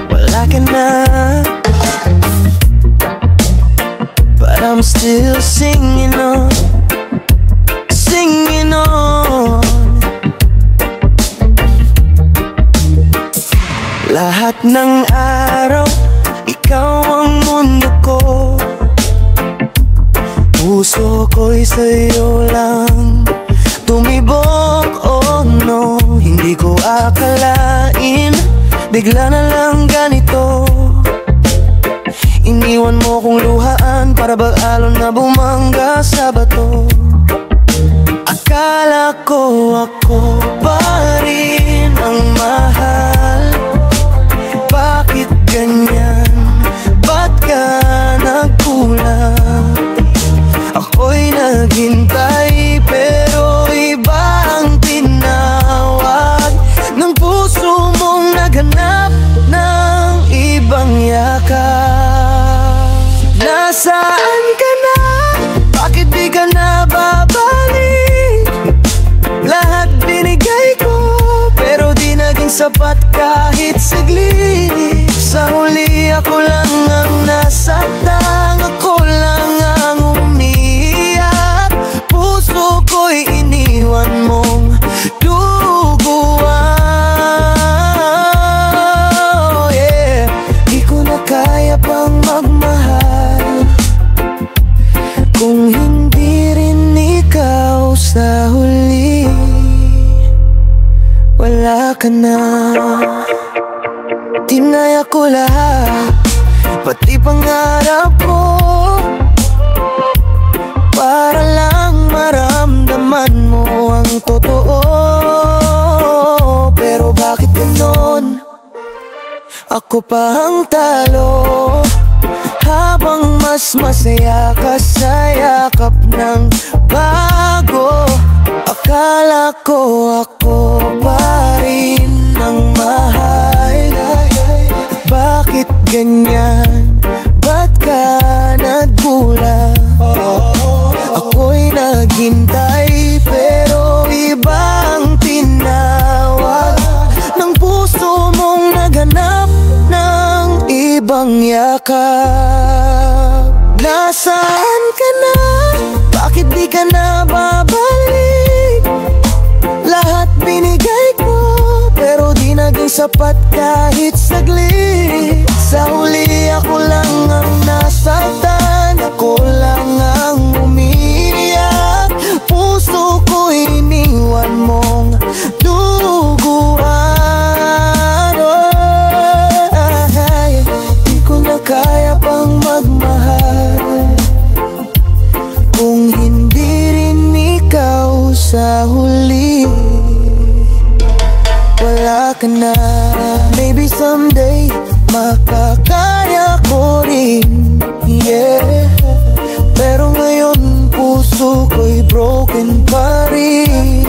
Wala ka na, but I'm still singing on, singing on. Lahat ng araw, ikaw ang mundo ko. Puso ko'y sa'yo lang tumibok, oh no. Hindi ko akalain, bigla na lang ganito. Iniwan mo kong luhaan, para bang alon na bumangga sa bato. Akala ko ako pa rin ang mahal. Bakit ganyan? Ba't ka nagkulang? Ako'y naghintay, pero iba ang tinawag ng puso mong naghanap ng ibang yakap. Nasaan ka na? Bakit di ka na babalik? Lahat binigay ko, pero di naging sapat kahit saglit. Sa huli ako lang ang nasaktan, ako lang ang umiiyak. Puso ko'y iniwan mong duguan. Yeah. Di ko na kaya pang magmahal kung hindi rin ikaw sa huli. Wala ka na. Tinaya ko lahat, pati pangarap ko, para lang maramdaman mo ang totoo. Pero bakit ganon? Ako pa ang talo, habang mas masaya ka sa yakap ng bago. Akala ko ako pa rin ang mahal. Bakit ganyan? Ba't ka nagkulang? Ako'y naghintay, pero ibang tinawag ng puso mong naghanap ng ibang yakap. Nasaan ka na? Bakit di ka na babalik? Lahat binigay ko, pero di naging sapat kahit saglit. Sa huli ako lang ang nasaktan, ako lang ang umiiyak. Puso ko iniwan mong duguan. Ay, di ko na kaya pang magmahal kung hindi rin ikaw sa huli. Wala ka na. Maybe someday makakaya ko rin, yeah. Pero ngayon puso ko'y broken pa rin.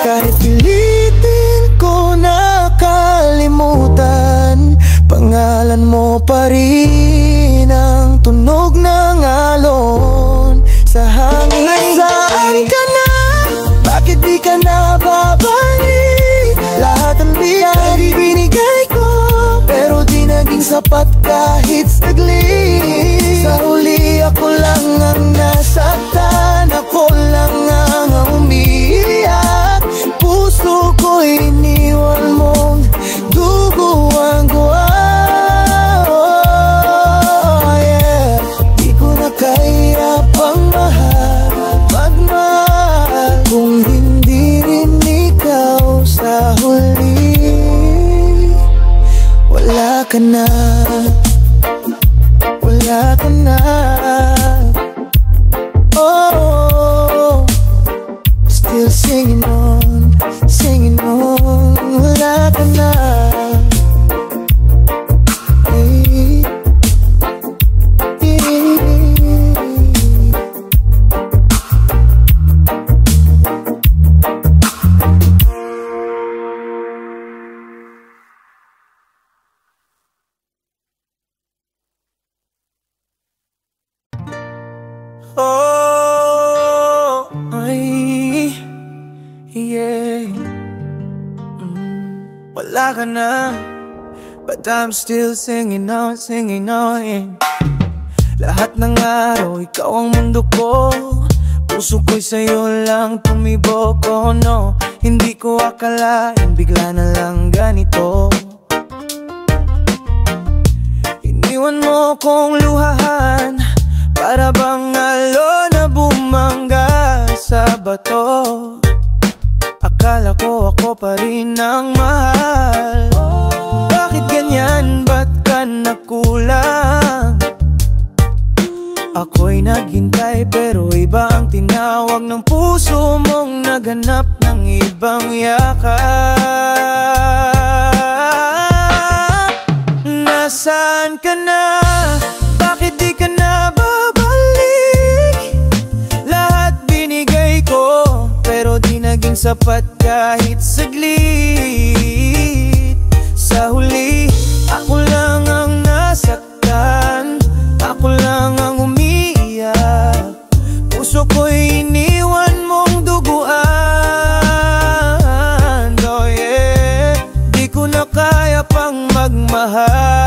Kahit pilitin ko nakalimutan, pangalan mo pa rin ang tunog ng alon sa hangin. Nasaan ka na? Bakit di ka na babalik? Lahat ang binigay ko, pero di naging sapat kahit saglit. Sa huli ako lang ang nasaktan, ako lang ang umiiyak. Puso ko iniwan mong duguan-guan. Oh, yeah. Di ko na kaya pang magmahal kung hindi rin ikaw sa huli. Wala ka na, wala oh, ay, yeah. Wala ka na, but I'm still singing on, yeah. Lahat ng araw, ikaw ang mundo ko. Puso ko'y sa'yo lang tumibok, oh no. Hindi ko akalain, bigla na lang ganito. Iniwan mo kong luhahan, para bang alon na bumangga sa bato. Akala ko ako pa rin ang mahal. Bakit ganyan, ba't ka nakulang? Ako'y naghintay pero iba ang tinawag ng puso mong naghanap ng ibang yakap. Nasaan ka na? Bakit di ka na babalik? Lahat binigay ko pero di naging sapat kahit saglit. Sa huli, ako lang ang nasaktan, ako lang ang umiiyak. Puso ko'y iniwan mong duguan, oh yeah. Di ko na kaya pang magmahal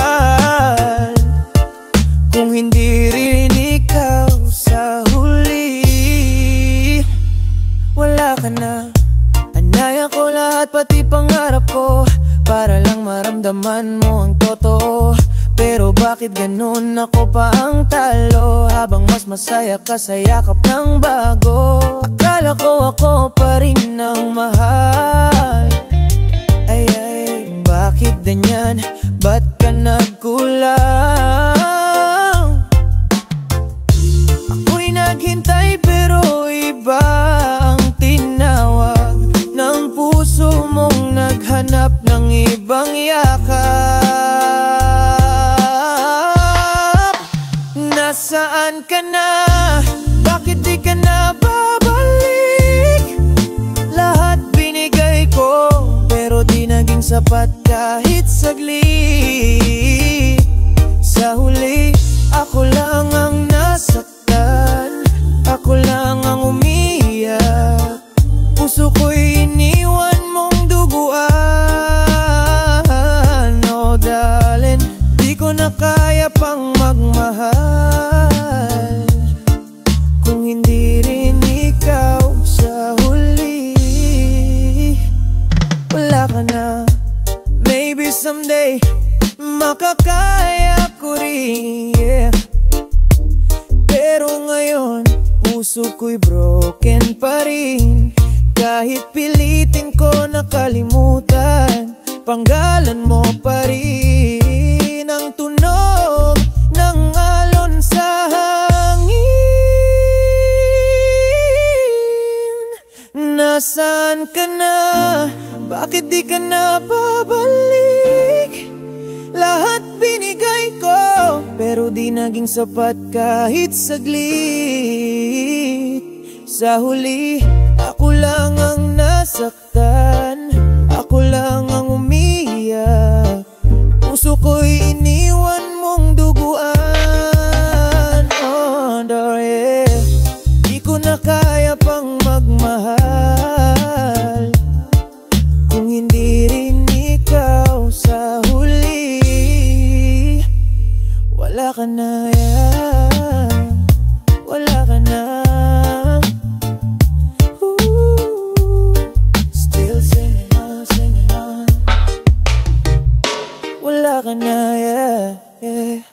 kung hindi rin ikaw sa huli. Wala ka na, anaya ko lahat pati pangarap ko, para lang maramdaman mo ang totoo. Pero bakit ganun, ako pa ang talo, habang mas masaya ka sa yakap ng bago. Akala ko ako pa rin ang mahal. Ay ay, bakit ganyan? Ba't ka nagkulang? Ako'y naghintay pero iba ang tinawag ng puso mong naghanap ng ibang yakap. Nasaan ka na? Bakit di ka na babalik? Lahat binigay ko pero di naging sapat kahit saglit. Sa huli, ako lang ang nasaktan, ako lang ang umiiyak. Puso ko'y iniwan mong duguan, oh darling. Di ko na kaya pang magmahal kung hindi rin ikaw sa huli. Wala ka na, maybe someday makakaya ko rin, yeah. Pero ngayon, puso ko'y broken pa rin. Kahit pilitin ko nakalimutan, panggalan mo pa rin ang tunog ng alon sa hangin. Nasaan ka na? Bakit di ka na babalik? Lahat binigay ko pero di naging sapat kahit saglit. Sa huli, ako lang ang nasaktan, ako lang ang umiiyak. Puso ko'y iniwan mong duguan, oh yeah. Di ko na kaya pang magmahal kung hindi rin ikaw sa huli. Wala ka na, yeah. Wala ka na. Wala ka na, yeah, yeah.